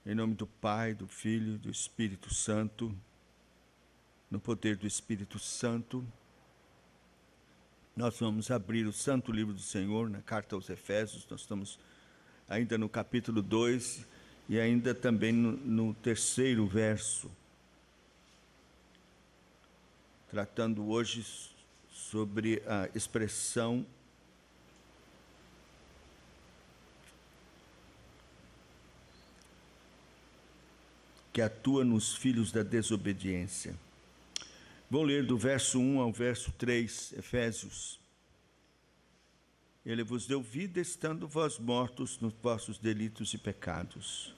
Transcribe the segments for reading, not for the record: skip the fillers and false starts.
Em nome do Pai, do Filho e do Espírito Santo, no poder do Espírito Santo, nós vamos abrir o Santo Livro do Senhor, na Carta aos Efésios. Nós estamos ainda no capítulo 2 e ainda também no terceiro verso, tratando hoje sobre a expressão que atua nos filhos da desobediência. Vou ler do verso 1 ao verso 3, Efésios. Ele vos deu vida estando vós mortos nos vossos delitos e pecados,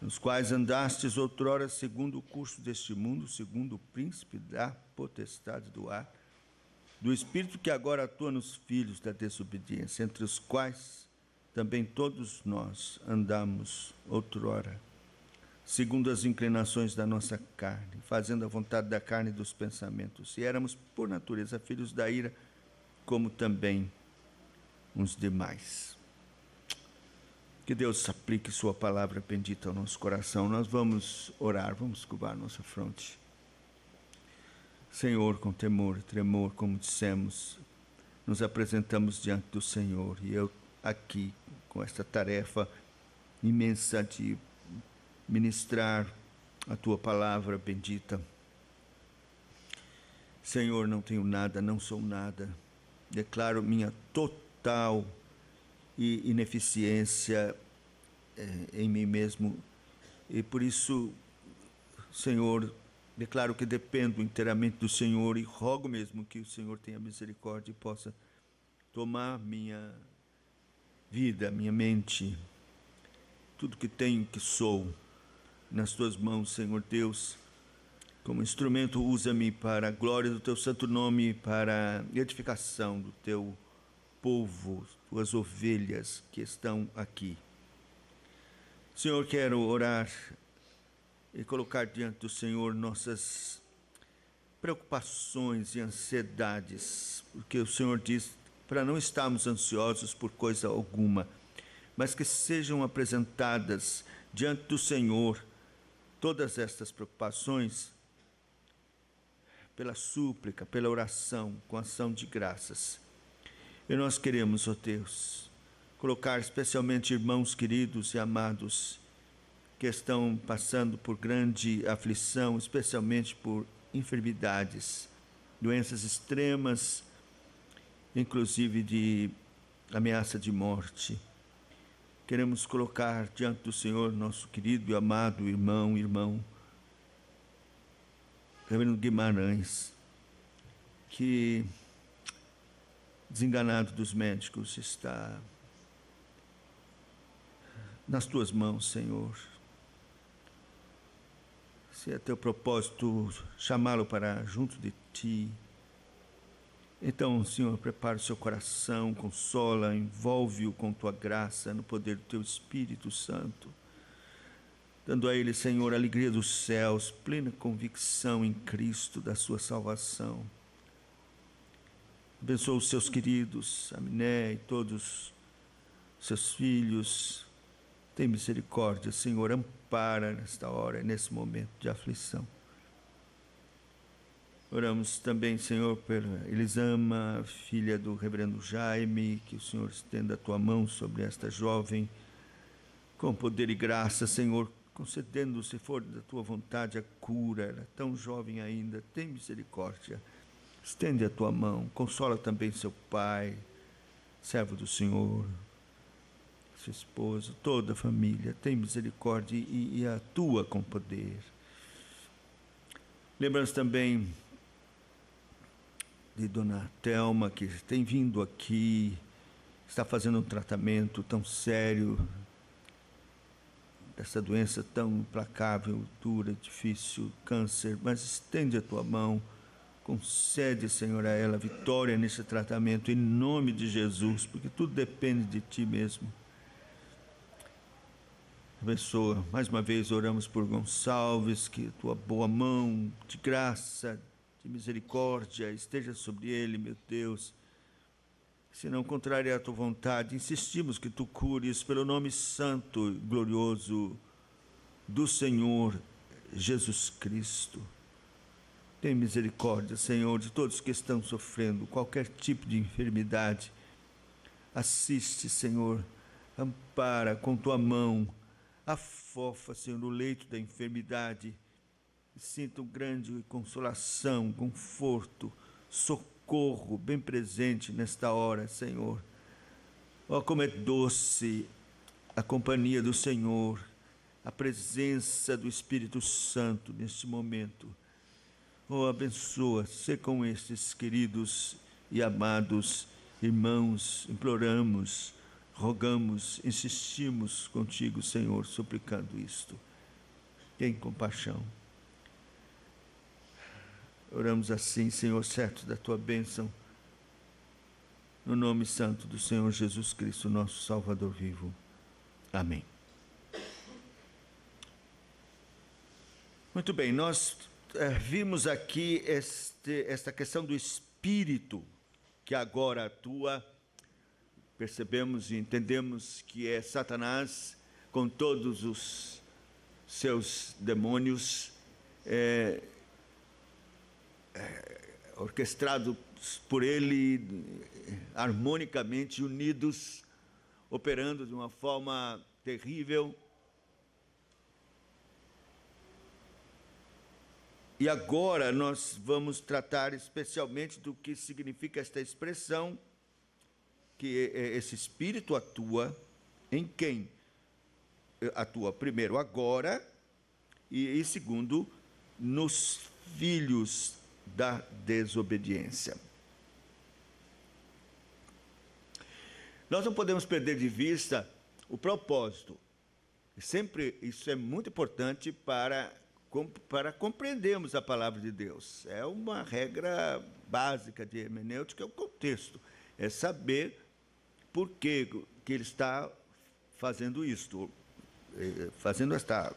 nos quais andastes outrora segundo o curso deste mundo, segundo o príncipe da potestade do ar, do espírito que agora atua nos filhos da desobediência, entre os quais também todos nós andamos outrora, segundo as inclinações da nossa carne, fazendo a vontade da carne e dos pensamentos. E éramos, por natureza, filhos da ira, como também os demais. Que Deus aplique sua palavra bendita ao nosso coração. Nós vamos orar, vamos curvar nossa fronte. Senhor, com temor e tremor, como dissemos, nos apresentamos diante do Senhor. E eu aqui, com esta tarefa imensa de ministrar a Tua palavra bendita. Senhor, não tenho nada, não sou nada. Declaro minha total ineficiência em mim mesmo. E por isso, Senhor, declaro que dependo inteiramente do Senhor e rogo mesmo que o Senhor tenha misericórdia e possa tomar minha vida, minha mente, tudo que tenho, que sou, nas Tuas mãos, Senhor Deus. Como instrumento, usa-me para a glória do Teu santo nome, para a edificação do Teu povo, Tuas ovelhas que estão aqui. Senhor, quero orar e colocar diante do Senhor nossas preocupações e ansiedades, porque o Senhor diz para não estarmos ansiosos por coisa alguma, mas que sejam apresentadas diante do Senhor todas estas preocupações pela súplica, pela oração, com ação de graças. E nós queremos, ó Deus, colocar especialmente irmãos queridos e amados que estão passando por grande aflição, especialmente por enfermidades, doenças extremas, inclusive de ameaça de morte. Queremos colocar diante do Senhor nosso querido e amado irmão Reverendo Guimarães, que, desenganado dos médicos, está nas Tuas mãos, Senhor. Se é Teu propósito chamá-lo para junto de Ti, então, Senhor, prepara o seu coração, consola, envolve-o com Tua graça, no poder do Teu Espírito Santo, dando a ele, Senhor, a alegria dos céus, plena convicção em Cristo da sua salvação. Abençoa os seus queridos, Aminé e todos os seus filhos. Tem misericórdia, Senhor, ampara nesta hora, nesse momento de aflição. Oramos também, Senhor, pela Elisama, filha do reverendo Jaime, que o Senhor estenda a Tua mão sobre esta jovem, com poder e graça, Senhor, concedendo, se for da Tua vontade, a cura. Ela é tão jovem ainda, tem misericórdia. Estende a Tua mão, consola também seu pai, servo do Senhor, sua esposa, toda a família, tem misericórdia e atua com poder. Lembramos também de Dona Thelma, que tem vindo aqui, está fazendo um tratamento tão sério dessa doença tão implacável, dura, difícil, câncer, mas estende a Tua mão, concede, Senhor, a ela vitória nesse tratamento, em nome de Jesus, porque tudo depende de Ti mesmo. Abençoa, mais uma vez oramos por Gonçalves, que Tua boa mão de graça, de misericórdia esteja sobre ele, meu Deus. Se não contrário à Tua vontade, insistimos que Tu cures pelo nome santo e glorioso do Senhor Jesus Cristo. Tem misericórdia, Senhor, de todos que estão sofrendo qualquer tipo de enfermidade. Assiste, Senhor, ampara com tua mão, afofa, Senhor, no leito da enfermidade. Sinta grande consolação, conforto, socorro bem presente nesta hora, Senhor. Ó, como é doce a companhia do Senhor, a presença do Espírito Santo neste momento. Oh, abençoa, sê com estes queridos e amados irmãos, imploramos, rogamos, insistimos contigo, Senhor, suplicando isto. Tem compaixão. Oramos assim, Senhor, certo da tua bênção, no nome santo do Senhor Jesus Cristo, nosso Salvador vivo. Amém. Muito bem, nós vimos aqui esta questão do Espírito que agora atua. Percebemos e entendemos que é Satanás com todos os seus demônios, orquestrados por ele, harmonicamente unidos, operando de uma forma terrível. E agora nós vamos tratar especialmente do que significa esta expressão, que esse Espírito atua em quem? Atua primeiro agora e segundo nos filhos da desobediência. Nós não podemos perder de vista o propósito. Sempre isso é muito importante para compreendermos a palavra de Deus. É uma regra básica de hermenêutica, é o contexto. É saber por que ele está fazendo isto, fazendo esta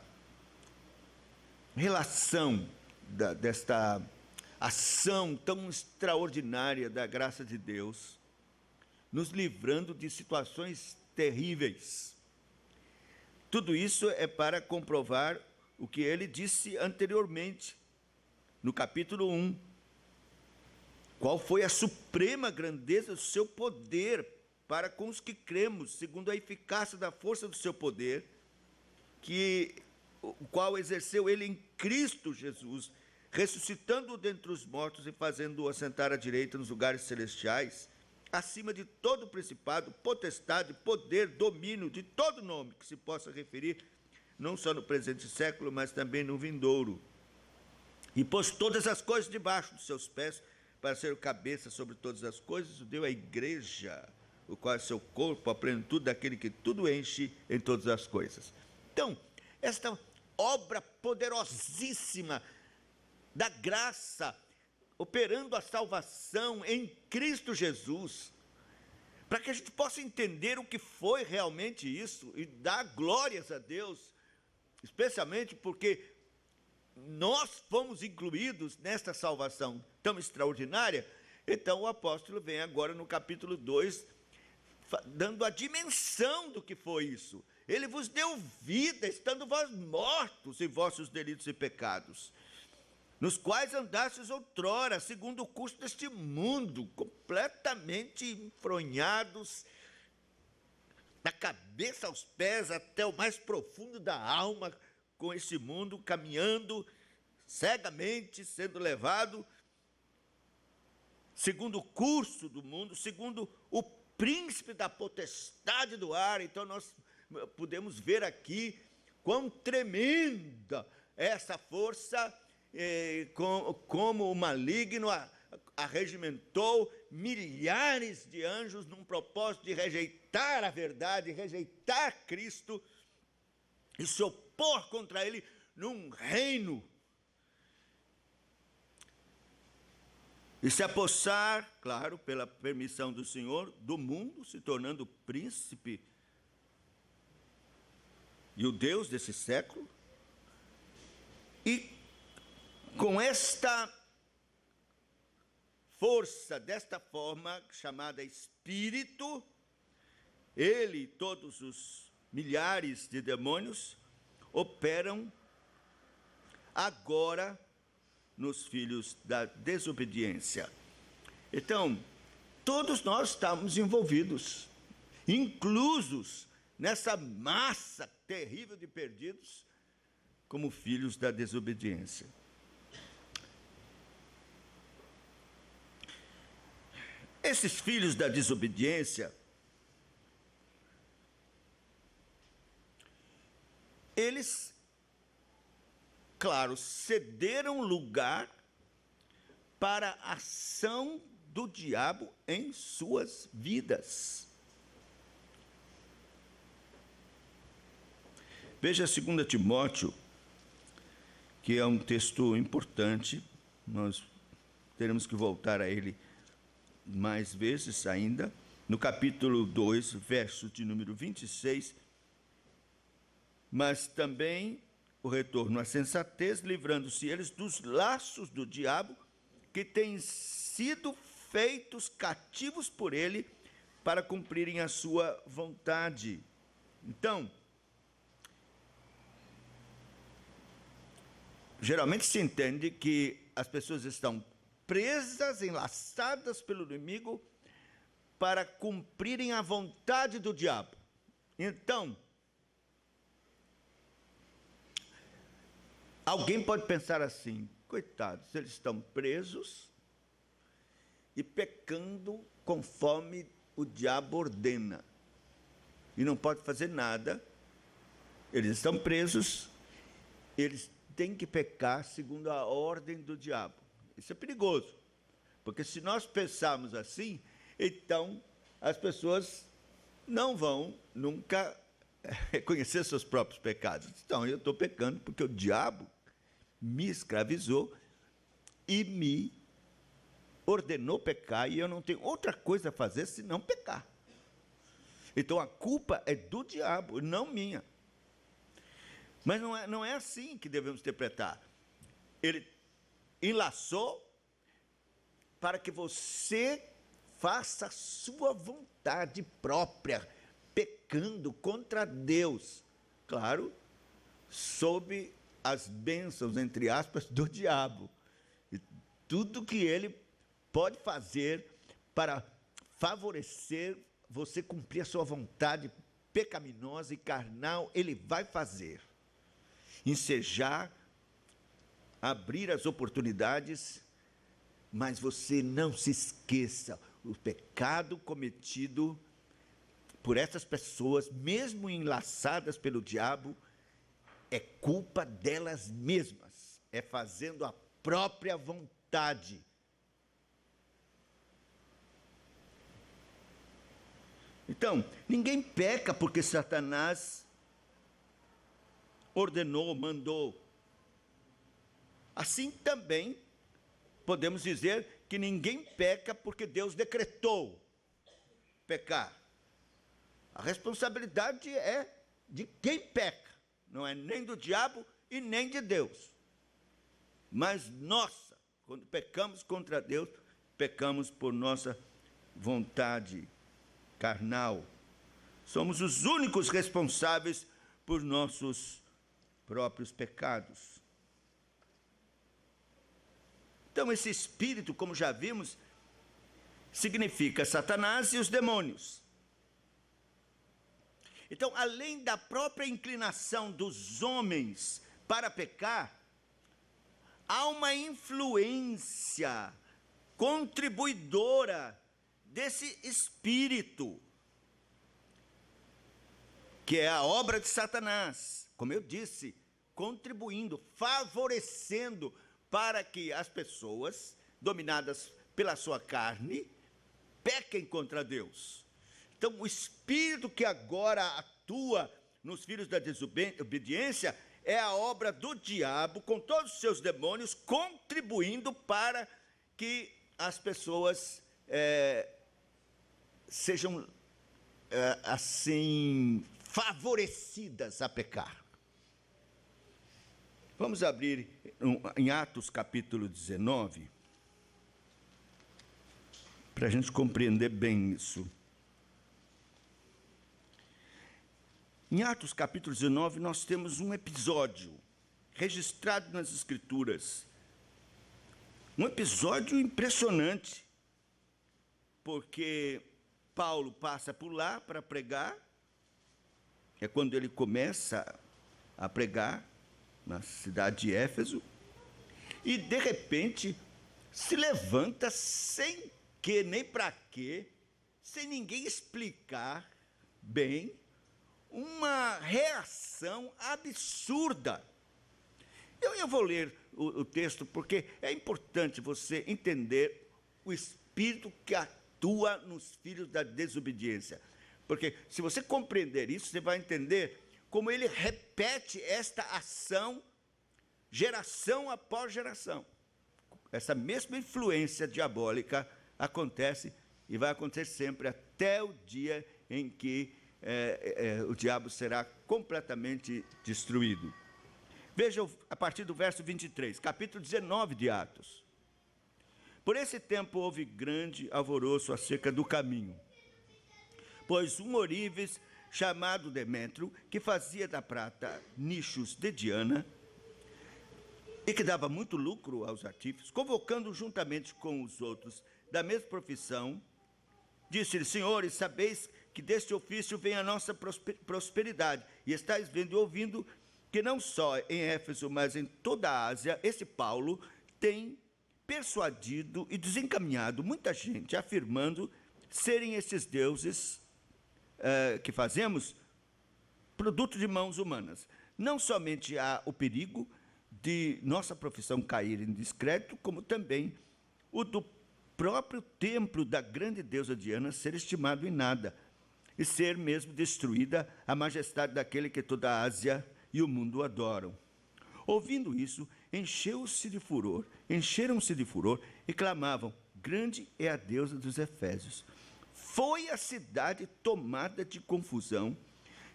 relação desta ação tão extraordinária da graça de Deus, nos livrando de situações terríveis. Tudo isso é para comprovar o que ele disse anteriormente, no capítulo 1. Qual foi a suprema grandeza do seu poder para com os que cremos, segundo a eficácia da força do seu poder, o qual exerceu ele em Cristo Jesus, ressuscitando-o dentre os mortos e fazendo-o assentar à direita nos lugares celestiais, acima de todo principado, potestade, poder, domínio, de todo nome que se possa referir, não só no presente século, mas também no vindouro. E pôs todas as coisas debaixo dos seus pés, para ser o cabeça sobre todas as coisas, o deu à igreja, o qual é seu corpo, a plenitude daquele que tudo enche em todas as coisas. Então, esta obra poderosíssima da graça, operando a salvação em Cristo Jesus, para que a gente possa entender o que foi realmente isso e dar glórias a Deus, especialmente porque nós fomos incluídos nesta salvação tão extraordinária. Então o apóstolo vem agora no capítulo 2, dando a dimensão do que foi isso. Ele vos deu vida, estando vós mortos em vossos delitos e pecados, nos quais andastes outrora, segundo o curso deste mundo, completamente enfronhados, da cabeça aos pés, até o mais profundo da alma, com esse mundo, caminhando cegamente, sendo levado, segundo o curso do mundo, segundo o príncipe da potestade do ar. Então nós podemos ver aqui quão tremenda essa força, como o maligno arregimentou milhares de anjos num propósito de rejeitar a verdade, rejeitar Cristo e se opor contra ele num reino. E se apossar, claro, pela permissão do Senhor, do mundo, se tornando príncipe e o Deus desse século. E com esta força, desta forma, chamada Espírito, ele e todos os milhares de demônios operam agora nos filhos da desobediência. Então, todos nós estamos envolvidos, inclusos nessa massa terrível de perdidos, como filhos da desobediência. Esses filhos da desobediência, eles, claro, cederam lugar para a ação do diabo em suas vidas. Veja 2 Timóteo, que é um texto importante, nós teremos que voltar a ele mais vezes ainda, no capítulo 2, verso de número 26, mas também o retorno à sensatez, livrando-se eles dos laços do diabo, que têm sido feitos cativos por ele, para cumprirem a sua vontade. Então, geralmente se entende que as pessoas estão presas, enlaçadas pelo inimigo, para cumprirem a vontade do diabo. Então, alguém pode pensar assim: coitados, eles estão presos e pecando conforme o diabo ordena, e não pode fazer nada. Eles estão presos, eles têm que pecar segundo a ordem do diabo. Isso é perigoso, porque se nós pensarmos assim, então as pessoas não vão nunca reconhecer seus próprios pecados. Então, eu estou pecando porque o diabo me escravizou e me ordenou pecar, e eu não tenho outra coisa a fazer senão pecar. Então a culpa é do diabo, não minha. Mas não é assim que devemos interpretar. Ele enlaçou para que você faça a sua vontade própria, pecando contra Deus. Claro, sob as bênçãos, entre aspas, do diabo. E tudo que ele pode fazer para favorecer você cumprir a sua vontade pecaminosa e carnal, ele vai fazer. Ensejar, abrir as oportunidades, mas você não se esqueça, o pecado cometido por essas pessoas, mesmo enlaçadas pelo diabo, é culpa delas mesmas, é fazendo a própria vontade. Então, ninguém peca porque Satanás ordenou, mandou. Assim também podemos dizer que ninguém peca porque Deus decretou pecar. A responsabilidade é de quem peca, não é nem do diabo e nem de Deus, mas nossa. Quando pecamos contra Deus, pecamos por nossa vontade carnal. Somos os únicos responsáveis por nossos próprios pecados. Então, esse espírito, como já vimos, significa Satanás e os demônios. Então, além da própria inclinação dos homens para pecar, há uma influência contribuidora desse espírito, que é a obra de Satanás, como eu disse, contribuindo, favorecendo para que as pessoas, dominadas pela sua carne, pequem contra Deus. Então, o espírito que agora atua nos filhos da desobediência é a obra do diabo, com todos os seus demônios, contribuindo para que as pessoas sejam assim favorecidas a pecar. Vamos abrir em Atos capítulo 19, para a gente compreender bem isso. Em Atos capítulo 19, nós temos um episódio registrado nas Escrituras. Um episódio impressionante, porque Paulo passa por lá para pregar, é quando ele começa a pregar na cidade de Éfeso, e de repente se levanta sem que, nem para quê, sem ninguém explicar bem, uma reação absurda. Eu vou ler o texto porque é importante você entender o espírito que atua nos filhos da desobediência. Porque se você compreender isso, você vai entender como ele repete esta ação geração após geração. Essa mesma influência diabólica acontece e vai acontecer sempre até o dia em que o diabo será completamente destruído. Veja a partir do verso 23, capítulo 19 de Atos. Por esse tempo houve grande alvoroço acerca do caminho, pois um ourives chamado Demétrio, que fazia da prata nichos de Diana, e que dava muito lucro aos artífices, convocando juntamente com os outros da mesma profissão, disse-lhes: senhores, sabeis que deste ofício vem a nossa prosperidade, e estáis vendo e ouvindo que não só em Éfeso, mas em toda a Ásia, esse Paulo tem persuadido e desencaminhado muita gente, afirmando serem esses deuses que fazemos produto de mãos humanas. Não somente há o perigo de nossa profissão cair em descrédito, como também o do próprio templo da grande deusa Diana ser estimado em nada, e ser mesmo destruída a majestade daquele que toda a Ásia e o mundo adoram. Ouvindo isso, encheram-se de furor e clamavam: grande é a deusa dos Efésios. Foi a cidade tomada de confusão,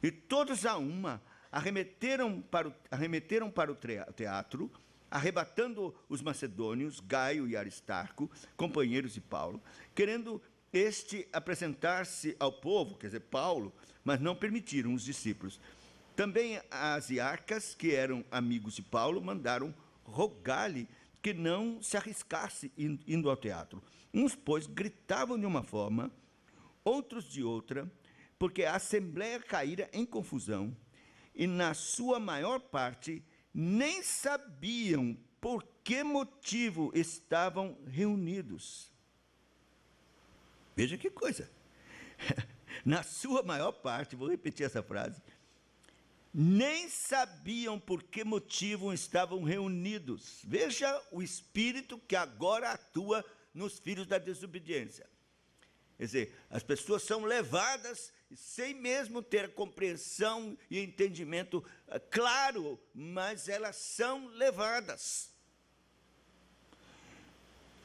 e todos a uma arremeteram para o teatro, arrebatando os macedônios, Gaio e Aristarco, companheiros de Paulo, querendo apresentar-se ao povo, quer dizer, Paulo, mas não permitiram os discípulos. Também as iarcas, que eram amigos de Paulo, mandaram rogar-lhe que não se arriscasse indo ao teatro. Uns, pois, gritavam de uma forma, outros de outra, porque a assembleia caíra em confusão, e na sua maior parte nem sabiam por que motivo estavam reunidos. Veja que coisa. Na sua maior parte, vou repetir essa frase, nem sabiam por que motivo estavam reunidos. Veja o espírito que agora atua nos filhos da desobediência. Quer dizer, as pessoas são levadas sem mesmo ter compreensão e entendimento claro, mas elas são levadas.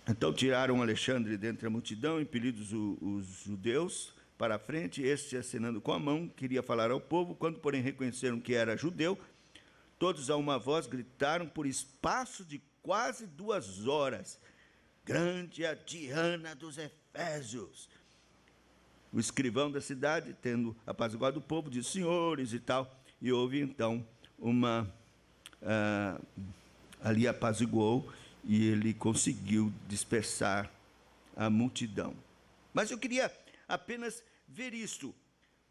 Então tiraram Alexandre dentre a multidão, impelidos os judeus para a frente, este acenando com a mão, queria falar ao povo, quando porém reconheceram que era judeu, todos a uma voz gritaram por espaço de quase 2 horas: grande é a Diana dos Efésios. O escrivão da cidade, tendo apaziguado o povo, disse: senhores e tal, e houve então ali apaziguou, e ele conseguiu dispersar a multidão. Mas eu queria apenas ver isso,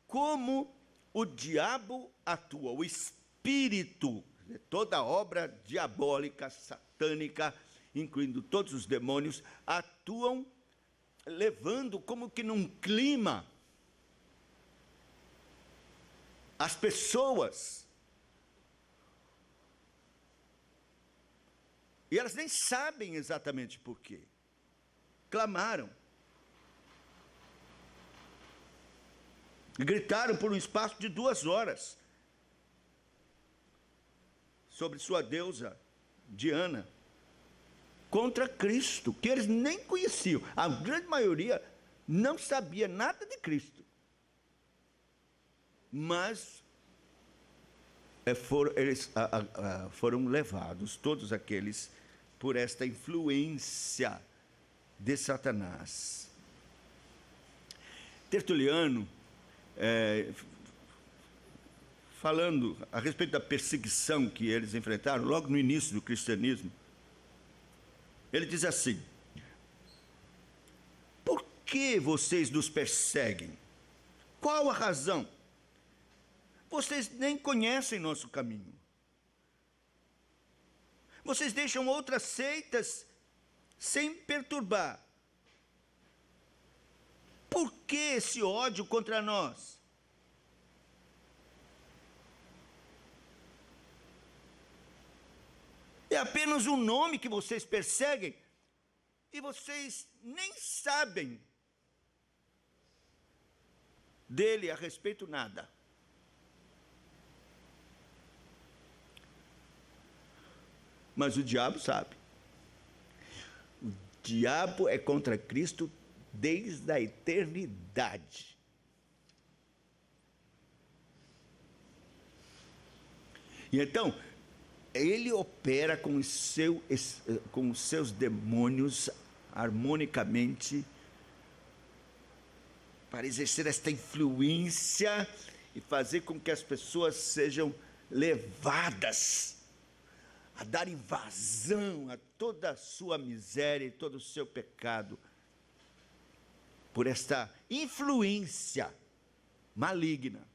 como o diabo atua, o espírito, toda obra diabólica, satânica, incluindo todos os demônios, atuam levando como que num clima as pessoas, e elas nem sabem exatamente por quê. Clamaram, gritaram por um espaço de 2 horas sobre sua deusa Diana, contra Cristo, que eles nem conheciam. A grande maioria não sabia nada de Cristo. Mas eles foram levados, todos aqueles, por esta influência de Satanás. Tertuliano falando a respeito da perseguição que eles enfrentaram logo no início do cristianismo. Ele diz assim: por que vocês nos perseguem? Qual a razão? Vocês nem conhecem nosso caminho. Vocês deixam outras seitas sem perturbar. Por que esse ódio contra nós? É apenas um nome que vocês perseguem e vocês nem sabem dele a respeito nada. Mas o diabo sabe. O diabo é contra Cristo desde a eternidade. E então, ele opera com os seus demônios harmonicamente para exercer esta influência e fazer com que as pessoas sejam levadas a dar vazão a toda a sua miséria e todo o seu pecado por esta influência maligna.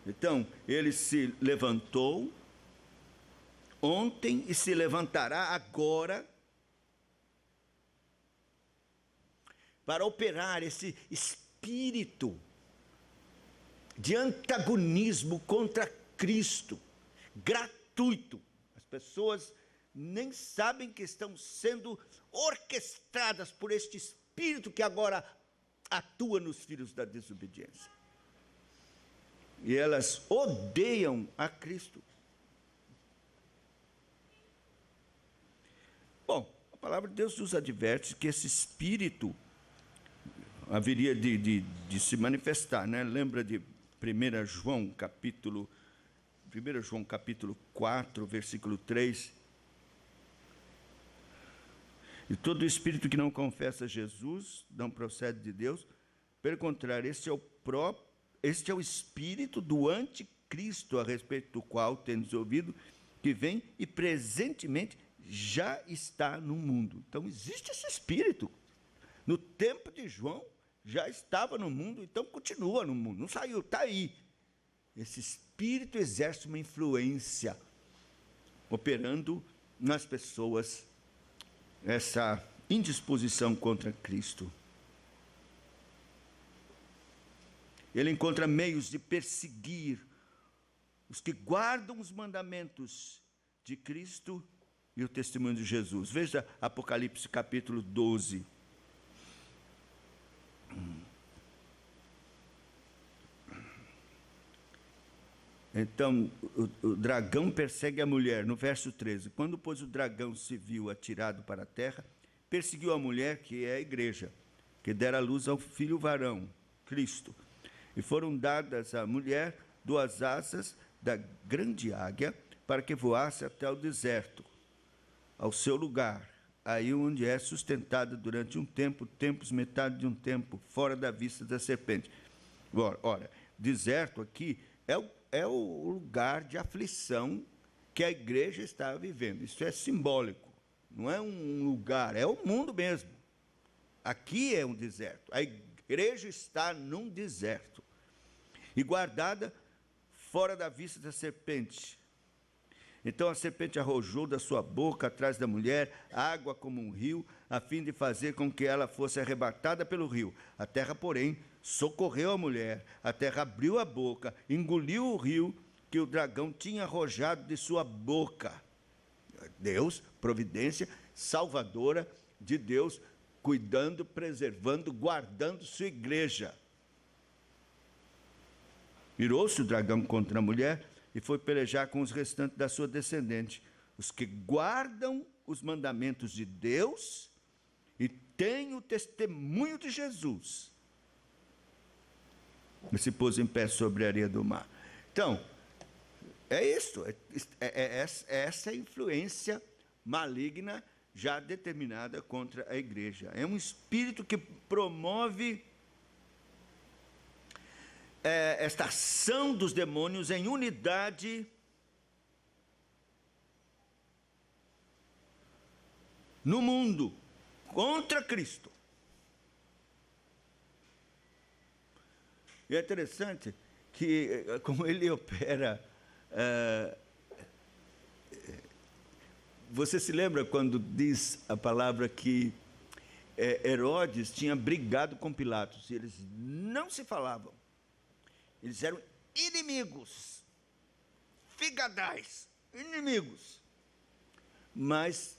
Então, ele se levantou ontem e se levantará agora para operar esse espírito de antagonismo contra Cristo, gratuito. As pessoas nem sabem que estão sendo orquestradas por este espírito que agora atua nos filhos da desobediência. E elas odeiam a Cristo. Bom, a palavra de Deus nos adverte que esse espírito haveria de se manifestar, né? Lembra de 1 João capítulo 4, versículo 3. E todo espírito que não confessa Jesus não procede de Deus. Pelo contrário, este é o espírito do anticristo, a respeito do qual temos ouvido, que vem e presentemente já está no mundo. Então, existe esse espírito. No tempo de João, já estava no mundo, então continua no mundo. Não saiu, está aí. Esse espírito exerce uma influência, operando nas pessoas essa indisposição contra Cristo. Ele encontra meios de perseguir os que guardam os mandamentos de Cristo e o testemunho de Jesus. Veja Apocalipse capítulo 12. Então, o dragão persegue a mulher, no verso 13. Quando, pois, o dragão se viu atirado para a terra, perseguiu a mulher, que é a igreja, que dera luz ao filho varão, Cristo. E foram dadas à mulher 2 asas da grande águia, para que voasse até o deserto, ao seu lugar, aí onde é sustentada durante um tempo, metade de um tempo, fora da vista da serpente. Ora, deserto aqui é o lugar de aflição que a igreja está vivendo. Isso é simbólico, não é um lugar, é o mundo mesmo. Aqui é um deserto, a igreja está num deserto, e guardada fora da vista da serpente. Então a serpente arrojou da sua boca atrás da mulher água como um rio, a fim de fazer com que ela fosse arrebatada pelo rio. A terra, porém, socorreu a mulher. A terra abriu a boca, engoliu o rio que o dragão tinha arrojado de sua boca. Deus, providência salvadora de Deus, cuidando, preservando, guardando sua igreja. Virou-se o dragão contra a mulher e foi pelejar com os restantes da sua descendente, os que guardam os mandamentos de Deus e têm o testemunho de Jesus. E se pôs em pé sobre a areia do mar. Então, é isso, essa influência maligna já determinada contra a igreja. É um espírito que promove esta ação dos demônios em unidade no mundo contra Cristo. E é interessante que, como ele opera, você se lembra quando diz a palavra que Herodes tinha brigado com Pilatos, e eles não se falavam, eles eram inimigos, figadais, inimigos, mas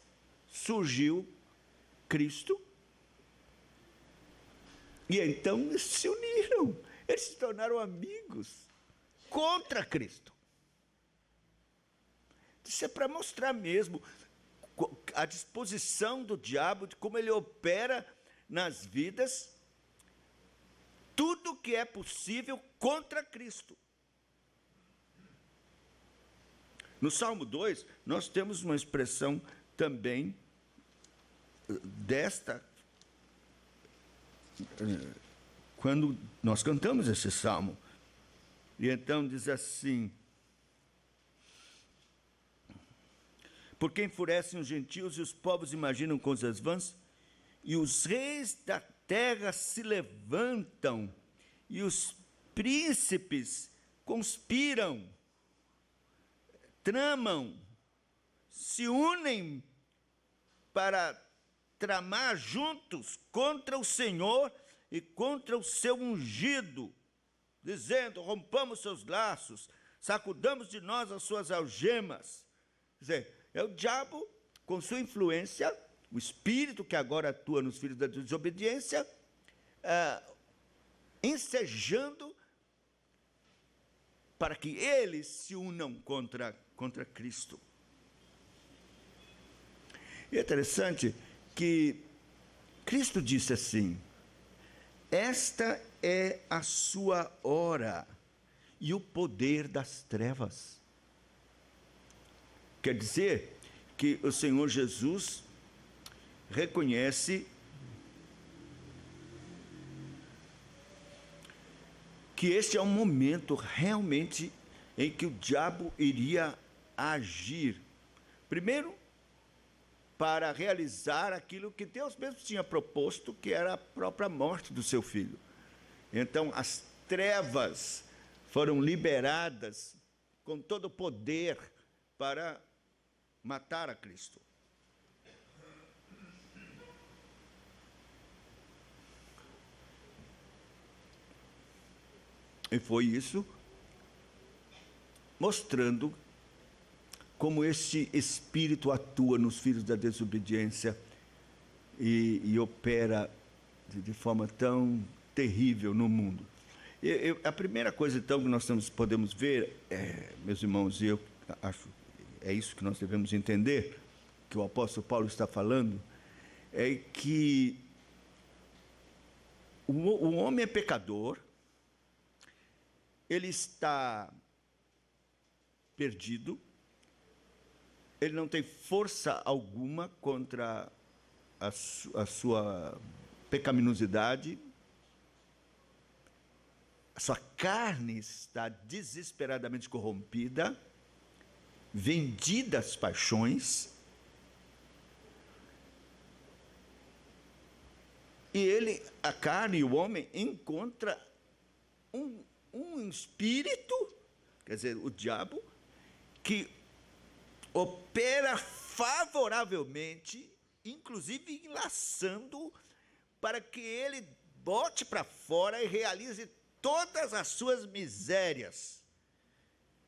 surgiu Cristo, e então eles se uniram, eles se tornaram amigos contra Cristo. Isso é para mostrar mesmo a disposição do diabo, de como ele opera nas vidas, tudo que é possível contra Cristo. No Salmo 2, nós temos uma expressão também desta, quando nós cantamos esse salmo. E então diz assim: porque enfurecem os gentios e os povos imaginam coisas vãs, e os reis da terra se levantam, e os príncipes conspiram, tramam, se unem para tramar juntos contra o Senhor e contra o seu ungido, dizendo: rompamos seus laços, sacudamos de nós as suas algemas. Quer dizer, é o diabo, com sua influência, o espírito que agora atua nos filhos da desobediência, ensejando para que eles se unam contra Cristo. E é interessante que Cristo disse assim: esta é a sua hora e o poder das trevas. Quer dizer que o Senhor Jesus reconhece que este é um momento realmente em que o diabo iria agir. Primeiro, para realizar aquilo que Deus mesmo tinha proposto, que era a própria morte do seu filho. Então, as trevas foram liberadas com todo o poder para matar a Cristo. E foi isso, mostrando como este espírito atua nos filhos da desobediência e opera de forma tão terrível no mundo. A primeira coisa, então, que nós podemos ver, meus irmãos, e eu acho é isso que nós devemos entender, que o apóstolo Paulo está falando, é que o homem é pecador, ele está perdido, ele não tem força alguma contra a sua pecaminosidade, a sua carne está desesperadamente corrompida, vendida às paixões, e ele, a carne e o homem, encontra um espírito, quer dizer, o diabo, que opera favoravelmente, inclusive enlaçando para que ele bote para fora e realize todas as suas misérias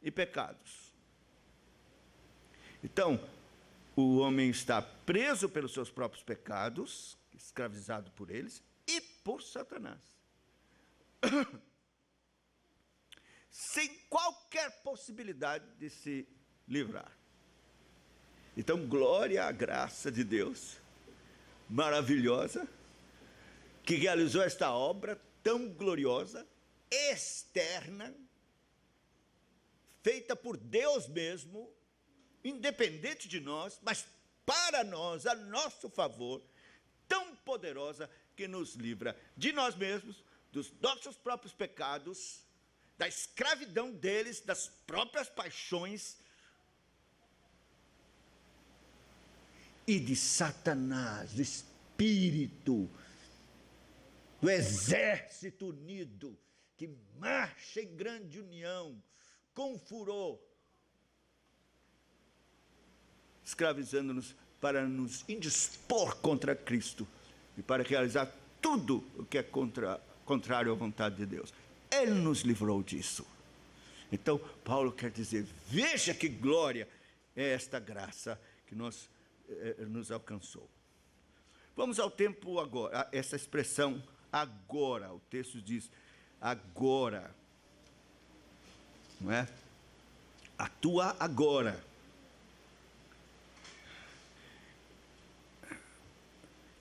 e pecados. Então, o homem está preso pelos seus próprios pecados, escravizado por eles, e por Satanás. Sem qualquer possibilidade de se livrar. Então, glória à graça de Deus, maravilhosa, que realizou esta obra tão gloriosa, externa, feita por Deus mesmo, independente de nós, mas para nós, a nosso favor, tão poderosa, que nos livra de nós mesmos, dos nossos próprios pecados, da escravidão deles, das próprias paixões e de Satanás, do espírito, do exército unido, que marcha em grande união, com furor, escravizando-nos para nos indispor contra Cristo e para realizar tudo o que é contrário à vontade de Deus. Ele nos livrou disso. Então, Paulo quer dizer, veja que glória é esta graça que nos alcançou. Vamos ao tempo agora, essa expressão agora, o texto diz agora, não é? Atua agora.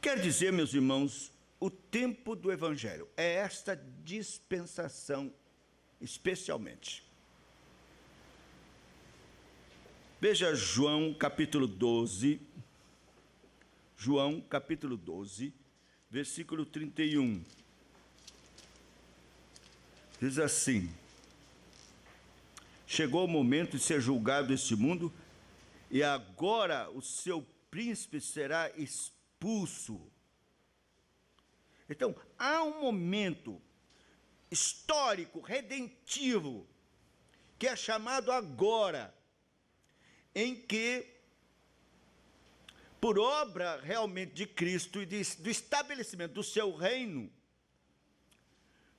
Quer dizer, meus irmãos, o tempo do Evangelho é esta dispensação, especialmente. Veja João capítulo 12, versículo 31. Diz assim: chegou o momento de ser julgado este mundo, e agora o seu príncipe será expulso. Então, há um momento histórico, redentivo, que é chamado agora, em que, por obra realmente de Cristo e do estabelecimento do seu reino,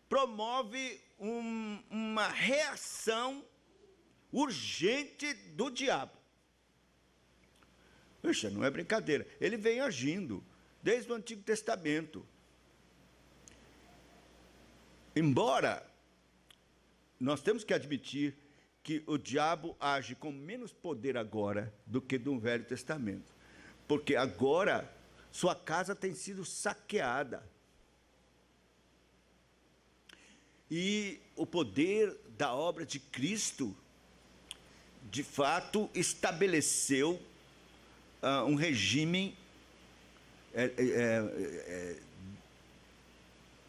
promove uma reação urgente do diabo. Puxa, não é brincadeira. Ele vem agindo desde o Antigo Testamento. Embora nós temos que admitir que o diabo age com menos poder agora do que no Velho Testamento, porque agora sua casa tem sido saqueada. E o poder da obra de Cristo, de fato, estabeleceu um regime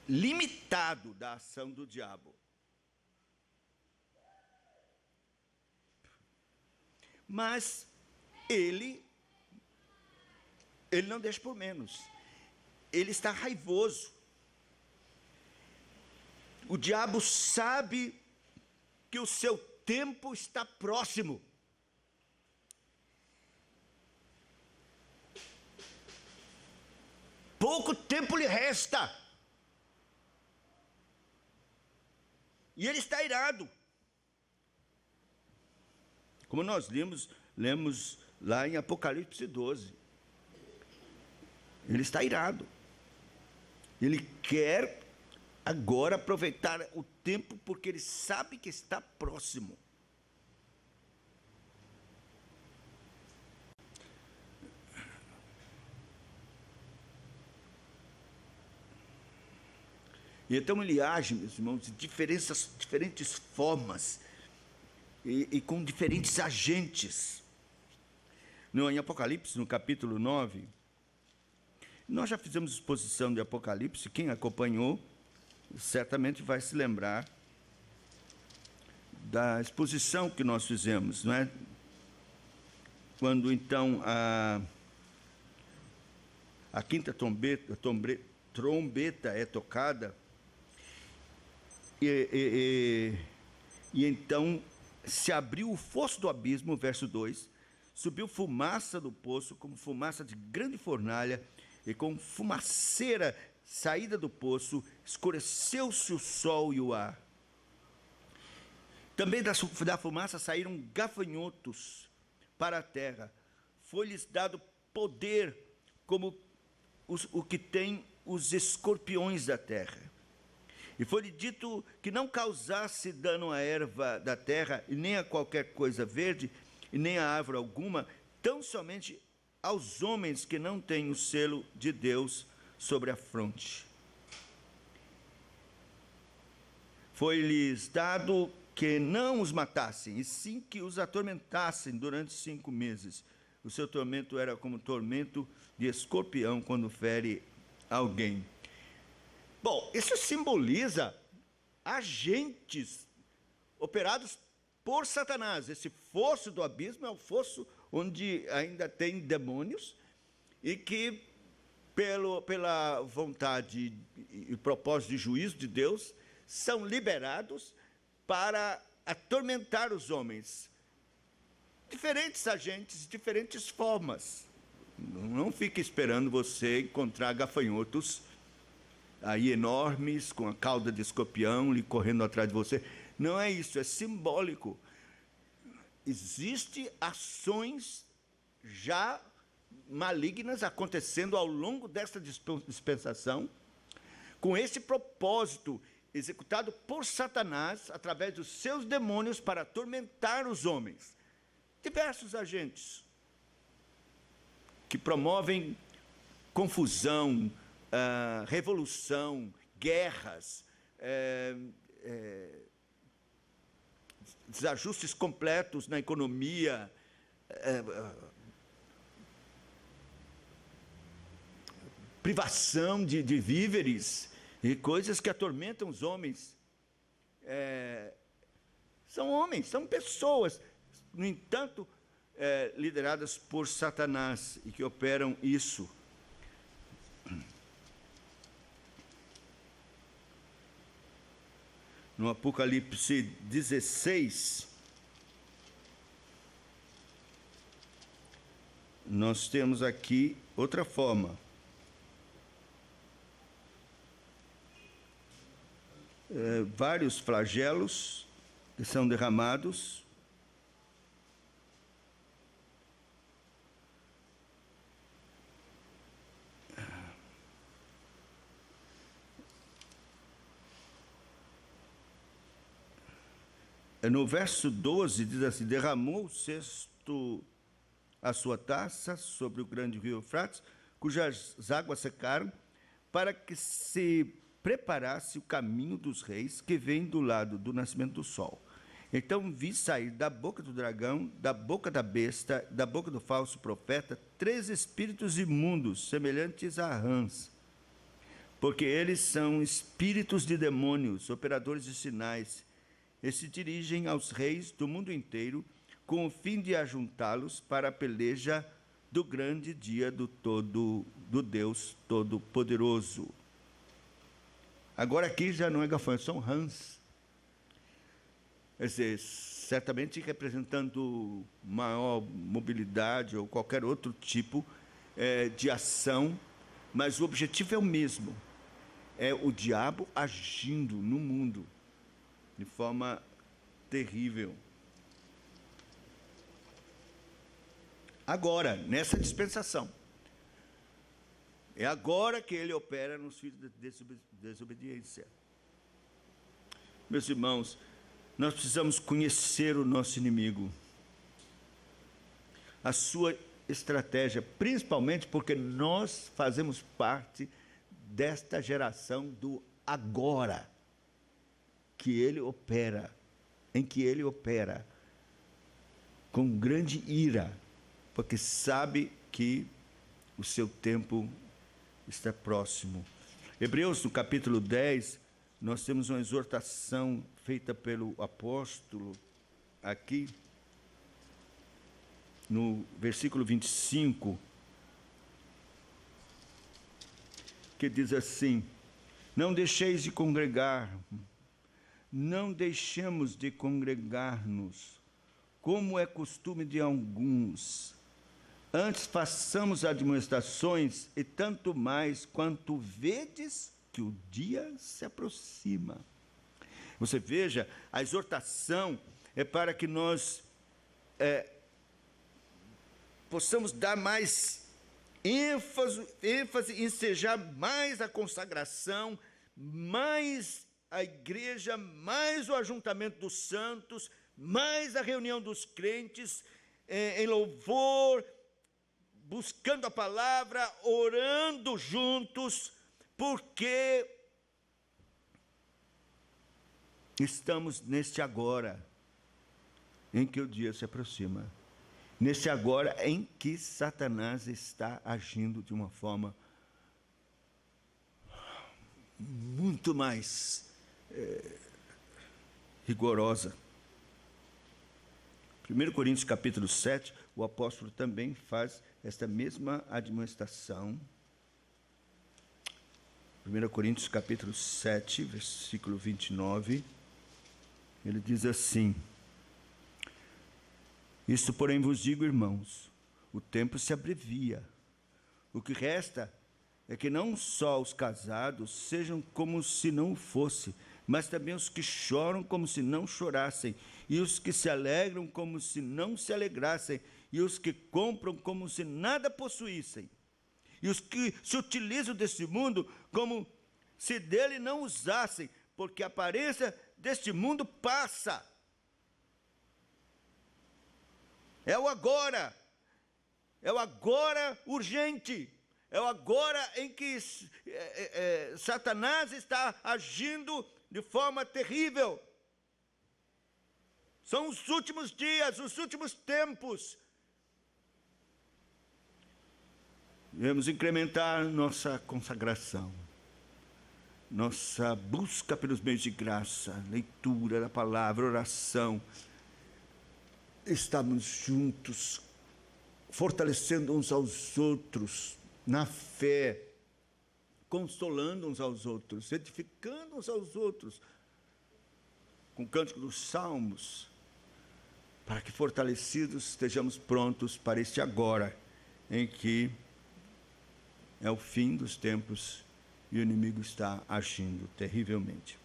limitado da ação do diabo. Mas ele não deixa por menos. Ele está raivoso. O diabo sabe que o seu tempo está próximo. Pouco tempo lhe resta. E ele está irado. Como nós lemos lá em Apocalipse 12. Ele está irado. Ele quer agora aproveitar o tempo, porque ele sabe que está próximo. E então ele age, meus irmãos, de diferentes formas e com diferentes agentes. Em Apocalipse, no capítulo 9, nós já fizemos exposição de Apocalipse, quem acompanhou certamente vai se lembrar da exposição que nós fizemos, não é? Quando então a quinta trombeta é tocada, e então se abriu o fosso do abismo, verso 2, subiu fumaça do poço, como fumaça de grande fornalha, e com fumaceira saída do poço, escureceu-se o sol e o ar. Também da fumaça saíram gafanhotos para a terra. Foi-lhes dado poder, como o que tem os escorpiões da terra. E foi-lhe dito que não causasse dano à erva da terra, e nem a qualquer coisa verde, e nem a árvore alguma, tão somente aos homens que não têm o selo de Deus sobre a fronte. Foi-lhes dado que não os matassem, e sim que os atormentassem durante 5 meses. O seu tormento era como tormento de escorpião quando fere alguém. Bom, isso simboliza agentes operados por Satanás. Esse fosso do abismo é o fosso onde ainda tem demônios e que, pela vontade e propósito de juízo de Deus, são liberados para atormentar os homens. Diferentes agentes, diferentes formas. Não fique esperando você encontrar gafanhotos aí enormes, com a cauda de escorpião, lhe correndo atrás de você. Não é isso, é simbólico. Existem ações já malignas acontecendo ao longo desta dispensação, com esse propósito executado por Satanás, através dos seus demônios, para atormentar os homens. Diversos agentes que promovem confusão, revolução, guerras, desajustes completos na economia, privação de víveres e coisas que atormentam os homens. São homens, são pessoas, no entanto, lideradas por Satanás e que operam isso. No Apocalipse 16, nós temos aqui outra forma. Vários flagelos que são derramados. No verso 12 diz assim: derramou o sexto a sua taça sobre o grande rio Eufrates, cujas águas secaram, para que se preparasse o caminho dos reis que vem do lado do nascimento do sol. Então vi sair da boca do dragão, da boca da besta, da boca do falso profeta, 3 espíritos imundos, semelhantes a rãs, porque eles são espíritos de demônios, operadores de sinais, e se dirigem aos reis do mundo inteiro, com o fim de ajuntá-los para a peleja do grande dia do Deus Todo-Poderoso. Agora aqui já não é gafanhoto, são rãs. Quer dizer, certamente representando maior mobilidade ou qualquer outro tipo de ação, mas o objetivo é o mesmo. É o diabo agindo no mundo de forma terrível. Agora, nessa dispensação, é agora que ele opera nos filhos de desobediência. Meus irmãos, nós precisamos conhecer o nosso inimigo, a sua estratégia, principalmente porque nós fazemos parte desta geração do agora, que ele opera, em que ele opera com grande ira, porque sabe que o seu tempo está próximo. Hebreus, no capítulo 10, nós temos uma exortação feita pelo apóstolo aqui, no versículo 25, que diz assim: não deixeis de congregar, não deixemos de congregar-nos, como é costume de alguns. Antes façamos admoestações, e tanto mais quanto vedes que o dia se aproxima. Você veja, a exortação é para que nós possamos dar mais ênfase, ensejar mais a consagração, mais a igreja, mais o ajuntamento dos santos, mais a reunião dos crentes em louvor, buscando a palavra, orando juntos, porque estamos neste agora, em que o dia se aproxima. nesse agora em que Satanás está agindo de uma forma muito mais rigorosa. 1 Coríntios capítulo 7, o apóstolo também faz esta mesma admoestação. 1 Coríntios capítulo 7, versículo 29, ele diz assim: isto, porém, vos digo, irmãos, o tempo se abrevia. O que resta é que não só os casados sejam como se não fosse, mas também os que choram como se não chorassem, e os que se alegram como se não se alegrassem, e os que compram como se nada possuíssem, e os que se utilizam deste mundo como se dele não usassem, porque a aparência deste mundo passa. É o agora urgente, é o agora em que Satanás está agindo de forma terrível. São os últimos dias, os últimos tempos. Devemos incrementar nossa consagração, nossa busca pelos meios de graça, leitura da palavra, oração. Estamos juntos, fortalecendo uns aos outros na fé, consolando uns aos outros, edificando uns aos outros, com o cântico dos salmos, para que fortalecidos estejamos prontos para este agora, em que é o fim dos tempos e o inimigo está agindo terrivelmente.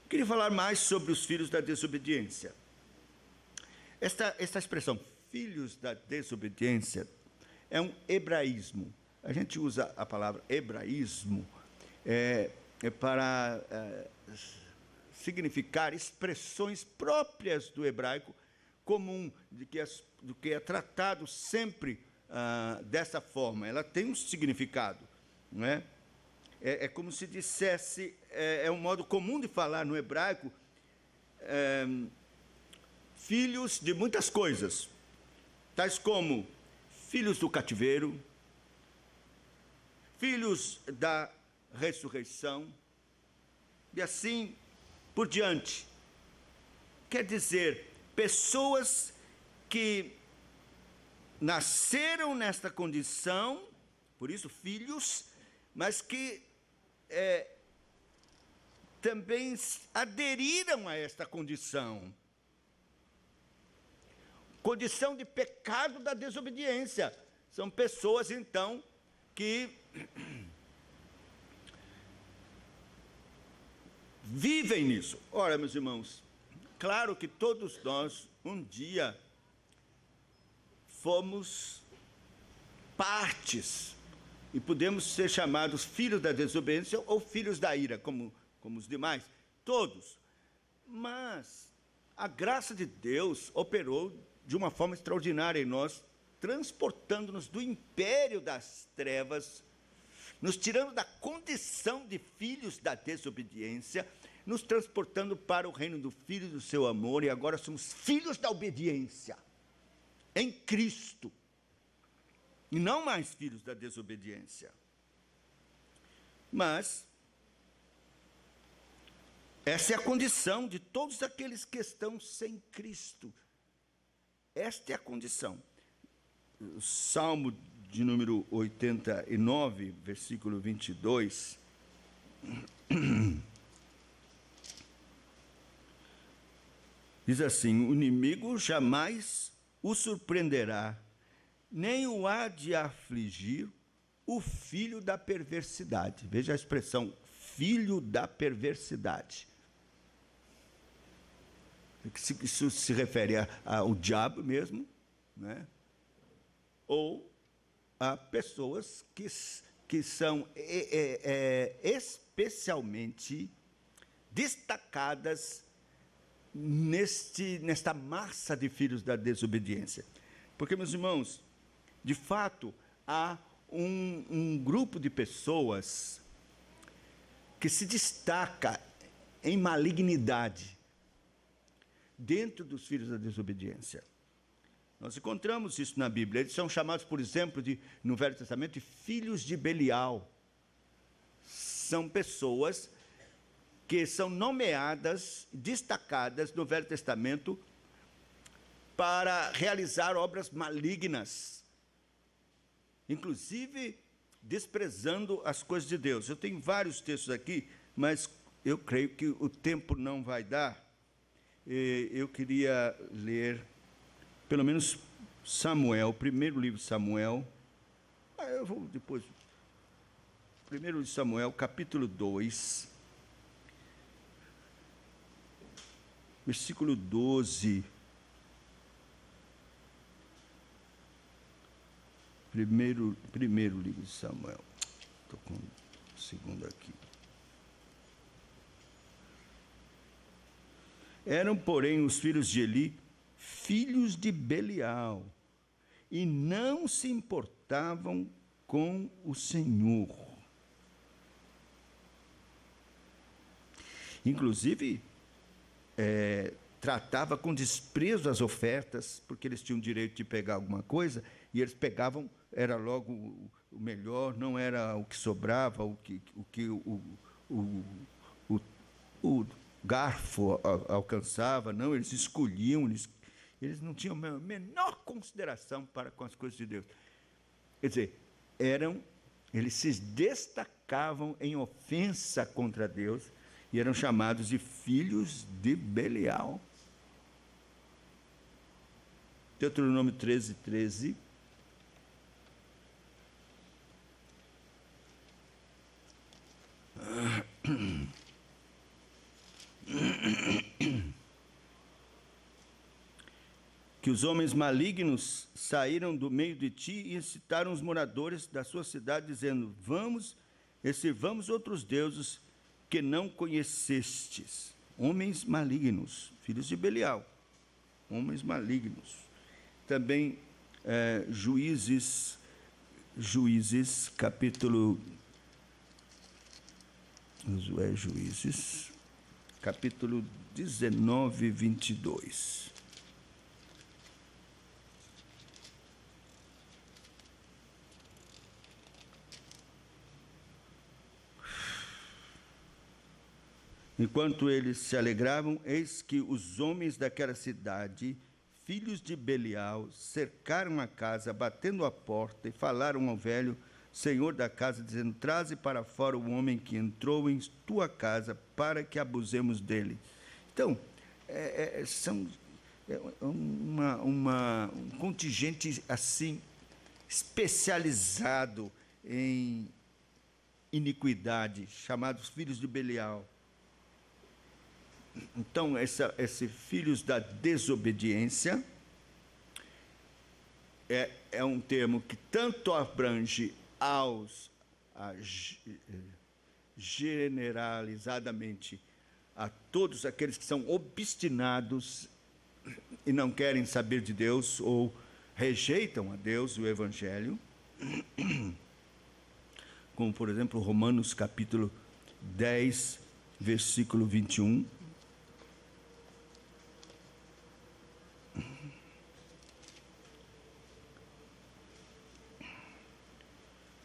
Queria falar mais sobre os filhos da desobediência. Esta expressão, filhos da desobediência, é um hebraísmo. A gente usa a palavra hebraísmo para significar expressões próprias do hebraico comum, do que é tratado sempre dessa forma. Ela tem um significado, não é? É como se dissesse, é um modo comum de falar no hebraico, filhos de muitas coisas, tais como filhos do cativeiro, filhos da ressurreição, e assim por diante. Quer dizer, pessoas que nasceram nesta condição, por isso filhos, mas que também aderiram a esta condição de pecado da desobediência. São pessoas, então, que vivem nisso. Ora, meus irmãos, claro que todos nós, um dia, fomos partes, e podemos ser chamados filhos da desobediência ou filhos da ira, como os demais, todos. Mas a graça de Deus operou de uma forma extraordinária em nós, transportando-nos do império das trevas, nos tirando da condição de filhos da desobediência, nos transportando para o reino do Filho do seu amor, e agora somos filhos da obediência, em Cristo, e não mais filhos da desobediência. Mas essa é a condição de todos aqueles que estão sem Cristo. Esta é a condição. O Salmo de número 89, versículo 22, diz assim: o inimigo jamais o surpreenderá, nem o há de afligir o filho da perversidade. Veja a expressão, filho da perversidade. Isso se refere ao diabo mesmo, né? Ou a pessoas que são especialmente destacadas nesta massa de filhos da desobediência. Porque, meus irmãos, de fato, há um grupo de pessoas que se destaca em malignidade dentro dos filhos da desobediência. Nós encontramos isso na Bíblia. Eles são chamados, por exemplo, no Velho Testamento, de filhos de Belial. São pessoas que são nomeadas, destacadas no Velho Testamento para realizar obras malignas, inclusive desprezando as coisas de Deus. Eu tenho vários textos aqui, mas eu creio que o tempo não vai dar. Eu queria ler, pelo menos, Samuel, o primeiro livro de Samuel. Eu vou depois. Primeiro de Samuel, capítulo 2, versículo 12. Primeiro livro de Samuel. Estou com o segundo aqui. Eram, porém, os filhos de Eli, filhos de Belial, e não se importavam com o Senhor. Inclusive, tratava com desprezo as ofertas, porque eles tinham direito de pegar alguma coisa, e eles pegavam, era logo o melhor, não era o que sobrava, o que o garfo alcançava, não, eles escolhiam, eles não tinham a menor consideração para com as coisas de Deus. Quer dizer, eles se destacavam em ofensa contra Deus, e eram chamados de filhos de Belial. Deuteronômio 13, 13. Que os homens malignos saíram do meio de ti e incitaram os moradores da sua cidade, dizendo: vamos e sirvamos outros deuses que não conhecestes. Homens malignos, filhos de Belial, homens malignos. Também Juízes, capítulo... Juízes, capítulo 19, 22. Enquanto eles se alegravam, eis que os homens daquela cidade, filhos de Belial, cercaram a casa, batendo a porta, e falaram ao velho senhor da casa, dizendo: traze para fora o homem que entrou em tua casa, para que abusemos dele. Então, são um contingente assim, especializado em iniquidade, chamados filhos de Belial. Então, esses filhos da desobediência é um termo que tanto abrange generalizadamente a todos aqueles que são obstinados e não querem saber de Deus ou rejeitam a Deus, o Evangelho, como, por exemplo, Romanos capítulo 10, versículo 21.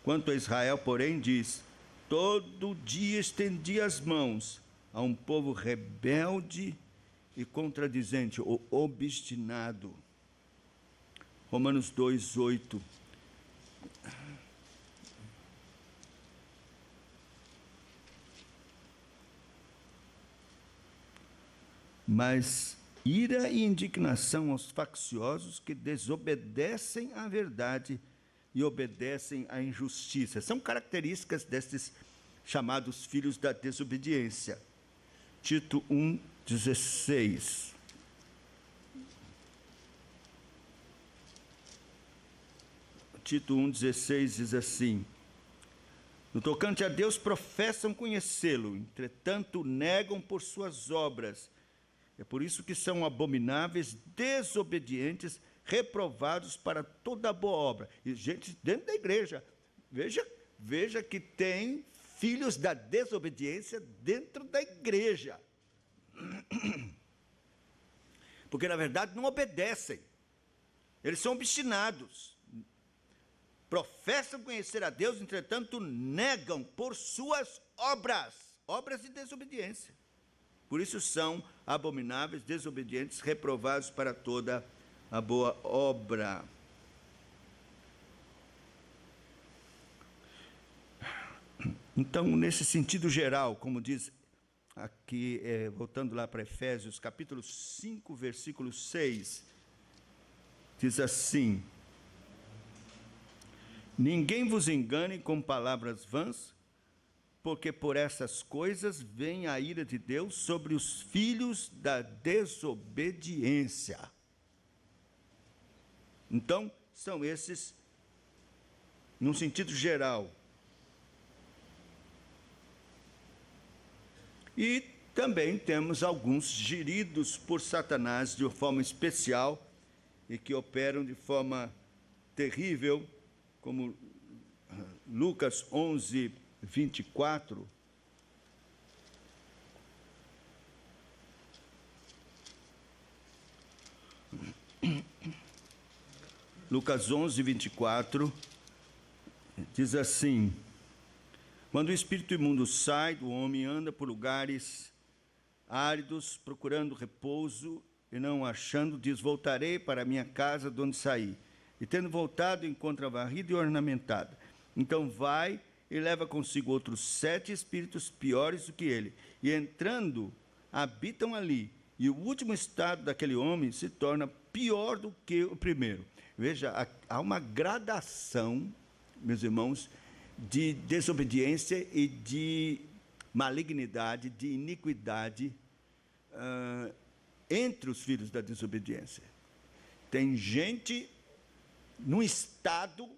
Quanto a Israel, porém, diz: todo dia estendi as mãos a um povo rebelde e contradizente, ou obstinado. Romanos 2, 8. Mas ira e indignação aos facciosos que desobedecem à verdade e obedecem à injustiça. São características desses chamados filhos da desobediência. Tito 1, 16. Tito 1, 16 diz assim: no tocante a Deus professam conhecê-lo, entretanto negam por suas obras. É por isso que são abomináveis, desobedientes, reprovados para toda boa obra. E gente dentro da igreja, veja que tem filhos da desobediência dentro da igreja. Porque, na verdade, não obedecem. Eles são obstinados. Professam conhecer a Deus, entretanto, negam por suas obras, obras de desobediência. Por isso são abomináveis, desobedientes, reprovados para toda a boa obra. Então, nesse sentido geral, como diz aqui, voltando lá para Efésios, capítulo 5, versículo 6, diz assim: ninguém vos engane com palavras vãs, porque por essas coisas vem a ira de Deus sobre os filhos da desobediência. Então, são esses, num sentido geral. E também temos alguns geridos por Satanás de uma forma especial e que operam de forma terrível, como Lucas 11, 24. Lucas 11, 24, diz assim: quando o espírito imundo sai do homem, anda por lugares áridos, procurando repouso, e não achando, diz: voltarei para a minha casa de onde saí. E tendo voltado, encontra varrida e ornamentada. Então vai e leva consigo outros 7 espíritos piores do que ele. E entrando, habitam ali. E o último estado daquele homem se torna pior do que o primeiro. Veja, há uma gradação, meus irmãos, de desobediência e de malignidade, de iniquidade entre os filhos da desobediência. Tem gente num estado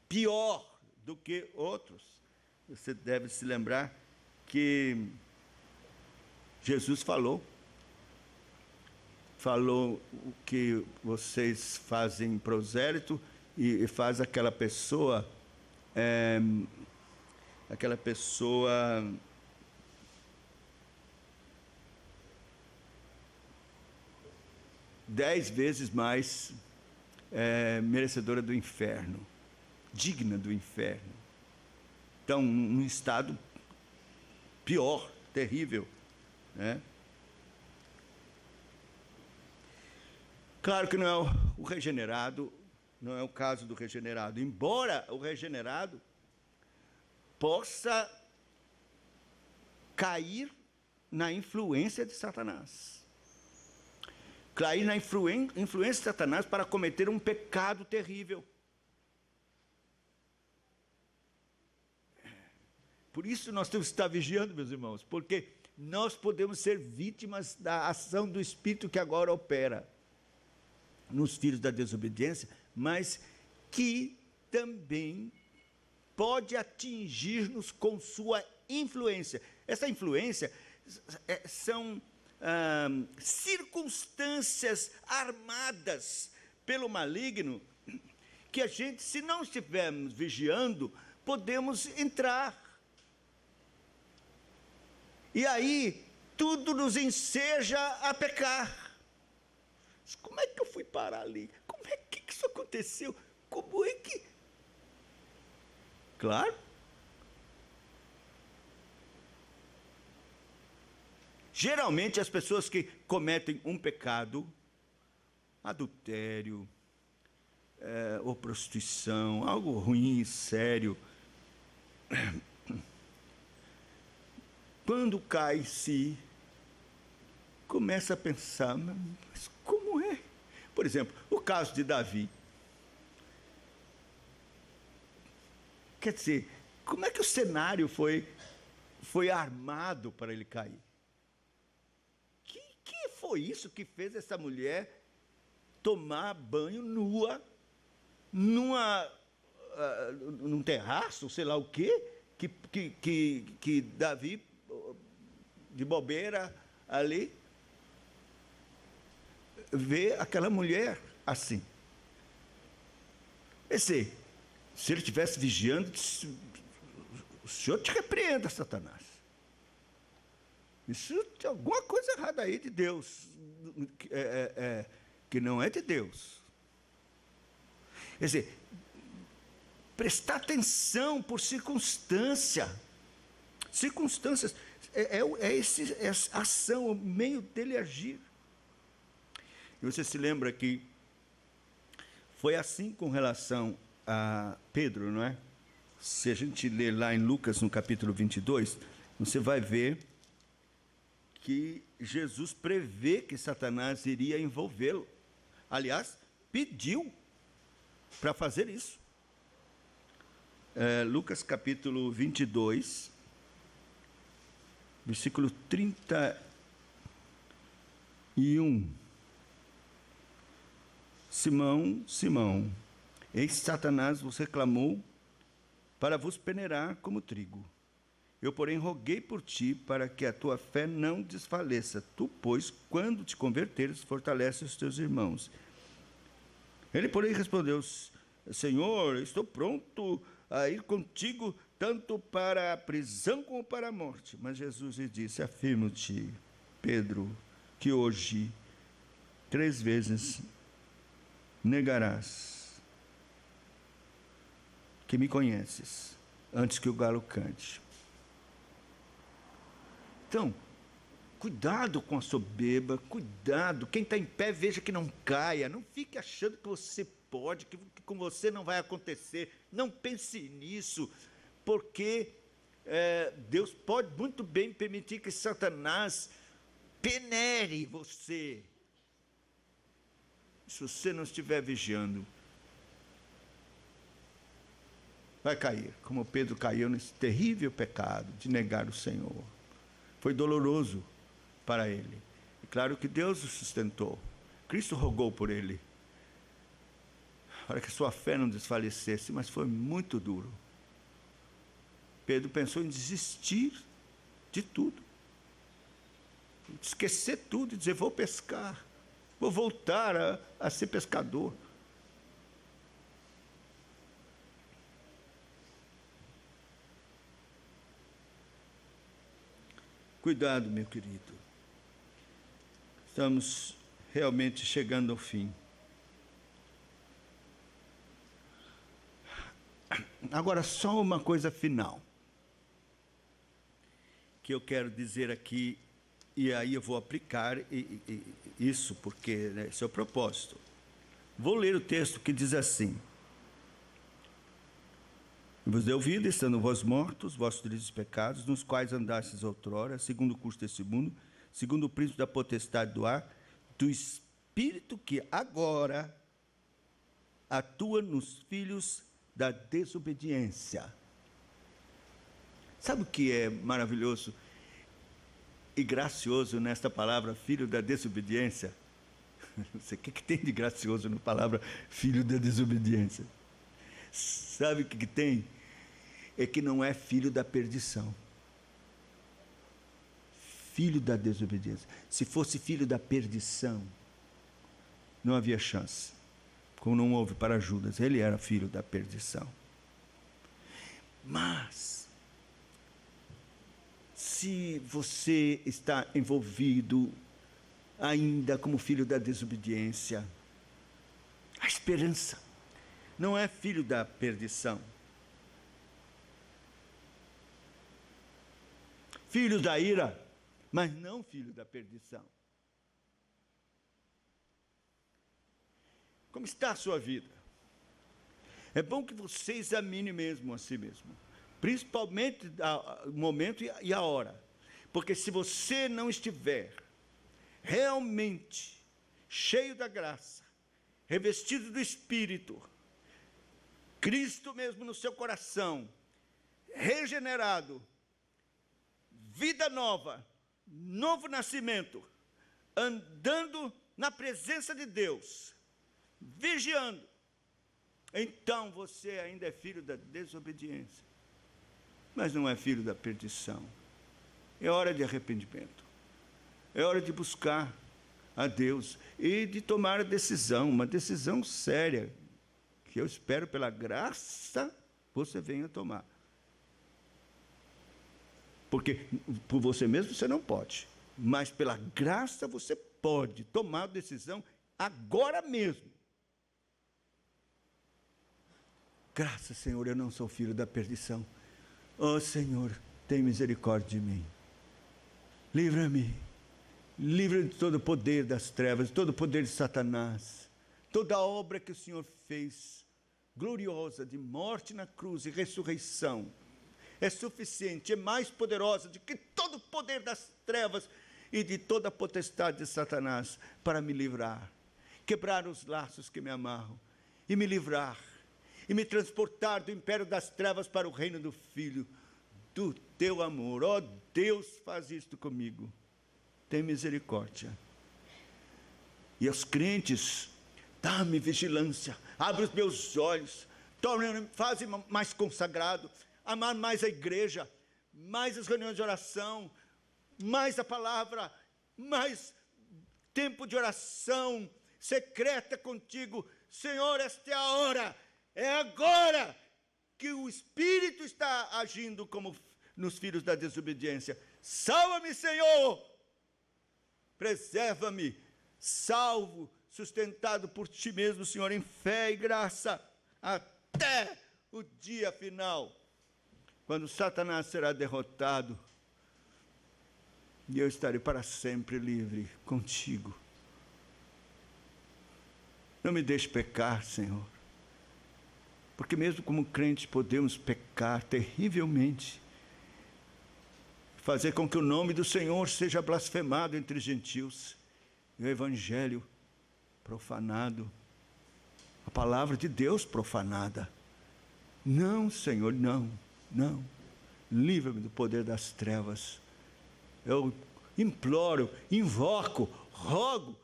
pior do que outros. Você deve se lembrar que Jesus falou o que vocês fazem prosélito e faz aquela pessoa 10 vezes mais merecedora do inferno, digna do inferno. Então, um estado pior, terrível, né? Claro que não é o regenerado, não é o caso do regenerado, embora o regenerado possa cair na influência de Satanás. Cair na influência de Satanás para cometer um pecado terrível. Por isso nós temos que estar vigiando, meus irmãos, porque nós podemos ser vítimas da ação do Espírito que agora opera nos filhos da desobediência, mas que também pode atingir-nos com sua influência. Essa influência são circunstâncias armadas pelo maligno, que a gente, se não estivermos vigiando, podemos entrar. E aí, tudo nos enseja a pecar. Como é que eu fui parar ali? Como é que isso aconteceu? Como é que... Claro. Geralmente, as pessoas que cometem um pecado, adultério, ou prostituição, algo ruim, sério, quando cai em si, começa a pensar, mas como é? Por exemplo, o caso de Davi. Quer dizer, como é que o cenário foi armado para ele cair? Que foi isso que fez essa mulher tomar banho nua, num terraço, sei lá o quê, que Davi, de bobeira ali, vê aquela mulher assim. Se ele estivesse vigiando, o Senhor te repreenda, Satanás. Isso tem alguma coisa errada aí de Deus, que não é de Deus. Quer dizer, prestar atenção por circunstância. Circunstâncias, essa ação, o meio dele agir. E você se lembra que foi assim com relação a Pedro, não é? Se a gente ler lá em Lucas, no capítulo 22, você vai ver que Jesus prevê que Satanás iria envolvê-lo. Aliás, pediu para fazer isso. Lucas capítulo 22, versículo 31. Simão, Simão, eis que Satanás vos reclamou para vos peneirar como trigo. Eu, porém, roguei por ti para que a tua fé não desfaleça. Tu, pois, quando te converteres, fortalece os teus irmãos. Ele, porém, respondeu: Senhor, estou pronto a ir contigo, tanto para a prisão como para a morte. Mas Jesus lhe disse: afirmo-te, Pedro, que hoje 3 vezes negarás que me conheces, antes que o galo cante. Então, cuidado com a soberba, cuidado. Quem está em pé, veja que não caia. Não fique achando que você pode, que com você não vai acontecer. Não pense nisso, porque Deus pode muito bem permitir que Satanás peneire você, se você não estiver vigiando. Vai cair, como Pedro caiu nesse terrível pecado de negar o Senhor. Foi doloroso para ele. E claro que Deus o sustentou. Cristo rogou por ele, para que sua fé não desfalecesse, mas foi muito duro. Pedro pensou em desistir de tudo, esquecer tudo e dizer: vou pescar, vou voltar a ser pescador. Cuidado, meu querido. Estamos realmente chegando ao fim. Agora, só uma coisa final que eu quero dizer aqui, e aí eu vou aplicar isso, porque esse é o propósito. Vou ler o texto que diz assim: vos deu vida, estando vós mortos, vossos delitos e pecados, nos quais andastes outrora, segundo o curso desse mundo, segundo o príncipe da potestade do ar, do espírito que agora atua nos filhos da desobediência. Sabe o que é maravilhoso e gracioso nesta palavra, filho da desobediência? Não sei o que tem de gracioso na palavra filho da desobediência. Sabe o que tem? É que não é filho da perdição. Filho da desobediência. Se fosse filho da perdição, não havia chance. Como não houve para Judas, ele era filho da perdição. Mas, se você está envolvido ainda como filho da desobediência, a esperança não é filho da perdição. Filho da ira, mas não filho da perdição. Como está a sua vida? É bom que você examine mesmo a si mesmo, principalmente o momento e a hora, porque se você não estiver realmente cheio da graça, revestido do Espírito, Cristo mesmo no seu coração, regenerado, vida nova, novo nascimento, andando na presença de Deus, vigiando, então você ainda é filho da desobediência, mas não é filho da perdição. É hora de arrependimento, é hora de buscar a Deus e de tomar a decisão, uma decisão séria, que eu espero pela graça você venha tomar. Porque por você mesmo você não pode, mas pela graça você pode tomar a decisão agora mesmo. Graças, Senhor, eu não sou filho da perdição. Oh, Senhor, tem misericórdia de mim. Livra-me. Livra de todo o poder das trevas, todo o poder de Satanás. Toda a obra que o Senhor fez, gloriosa, de morte na cruz e ressurreição, é suficiente, é mais poderosa do que todo o poder das trevas e de toda a potestade de Satanás para me livrar, quebrar os laços que me amarram e me livrar, e me transportar do império das trevas para o reino do Filho, do teu amor. Ó Deus, faz isto comigo. Tem misericórdia. E aos crentes, dá-me vigilância, abre os meus olhos, faz-me mais consagrado, amar mais a igreja, mais as reuniões de oração, mais a palavra, mais tempo de oração secreta contigo. Senhor, esta é a hora, é agora que o Espírito está agindo como nos filhos da desobediência. Salva-me, Senhor, preserva-me, salvo, sustentado por ti mesmo, Senhor, em fé e graça, até o dia final, quando Satanás será derrotado, e eu estarei para sempre livre contigo. Não me deixe pecar, Senhor, porque mesmo como crentes podemos pecar terrivelmente, fazer com que o nome do Senhor seja blasfemado entre os gentios, e o Evangelho profanado, a palavra de Deus profanada. Não, Senhor, não, não. Livra-me do poder das trevas. Eu imploro, invoco, rogo,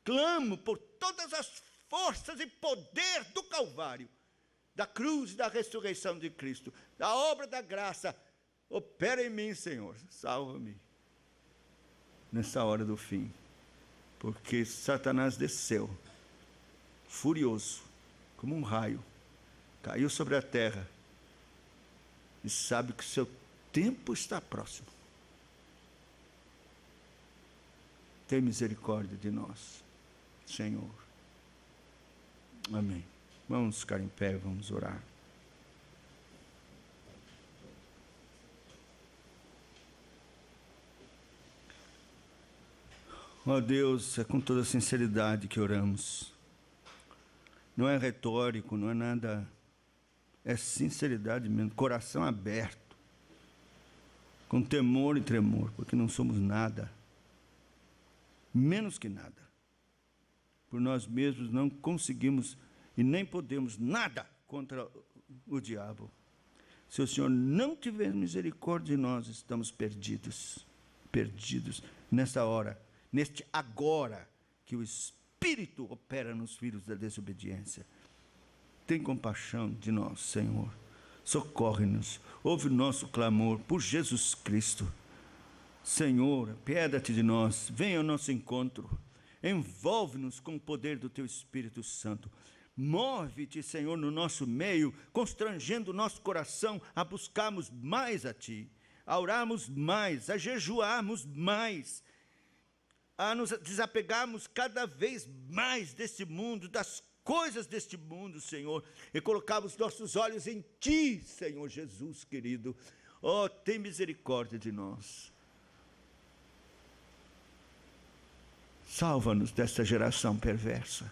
clamo por todas as forças e poder do Calvário, da cruz e da ressurreição de Cristo, da obra da graça. Opera em mim, Senhor, salva-me nessa hora do fim, porque Satanás desceu, furioso, como um raio, caiu sobre a terra, e sabe que o seu tempo está próximo. Tem misericórdia de nós, Senhor. Amém. Vamos ficar em pé, vamos orar. Ó Deus, é com toda sinceridade que oramos. Não é retórico, não é nada, é sinceridade mesmo, coração aberto, com temor e tremor, porque não somos nada, menos que nada. Por nós mesmos não conseguimos e nem podemos nada contra o diabo. Se o Senhor não tiver misericórdia de nós, estamos perdidos, perdidos nessa hora, neste agora que o Espírito opera nos filhos da desobediência. Tem compaixão de nós, Senhor. Socorre-nos, ouve o nosso clamor por Jesus Cristo. Senhor, apieda-te de nós, venha ao nosso encontro, envolve-nos com o poder do Teu Espírito Santo. Move-te, Senhor, no nosso meio, constrangendo o nosso coração a buscarmos mais a Ti, a orarmos mais, a jejuarmos mais, a nos desapegarmos cada vez mais desse mundo, das coisas deste mundo, Senhor, e colocarmos nossos olhos em Ti, Senhor Jesus querido. Oh, tem misericórdia de nós. Salva-nos desta geração perversa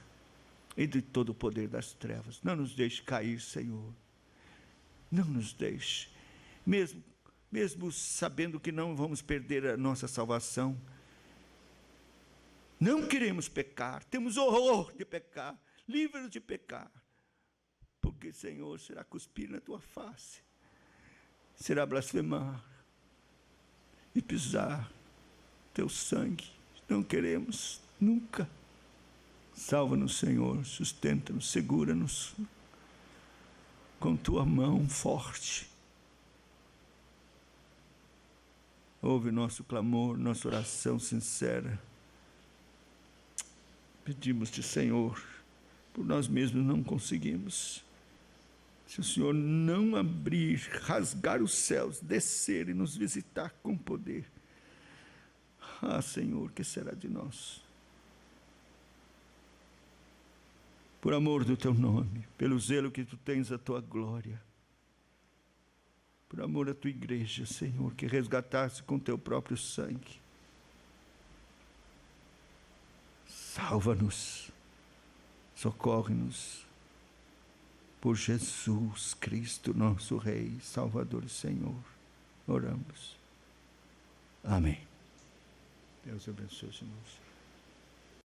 e de todo o poder das trevas. Não nos deixe cair, Senhor. Não nos deixe. Mesmo sabendo que não vamos perder a nossa salvação, não queremos pecar, temos horror de pecar. Livra-nos de pecar, porque, Senhor, será cuspir na Tua face, será blasfemar e pisar Teu sangue. Não queremos nunca. Salva-nos, Senhor, sustenta-nos, segura-nos com Tua mão forte. Ouve nosso clamor, nossa oração sincera. Pedimos-te, Senhor, por nós mesmos não conseguimos. Se o Senhor não abrir, rasgar os céus, descer e nos visitar com poder, ah, Senhor, que será de nós? por amor do teu nome, pelo zelo que tu tens à tua glória, por amor à tua igreja, Senhor, que resgataste com teu próprio sangue. Salva-nos, socorre-nos, por Jesus Cristo, nosso Rei, Salvador e Senhor, oramos. Amém. Deus abençoe os irmãos.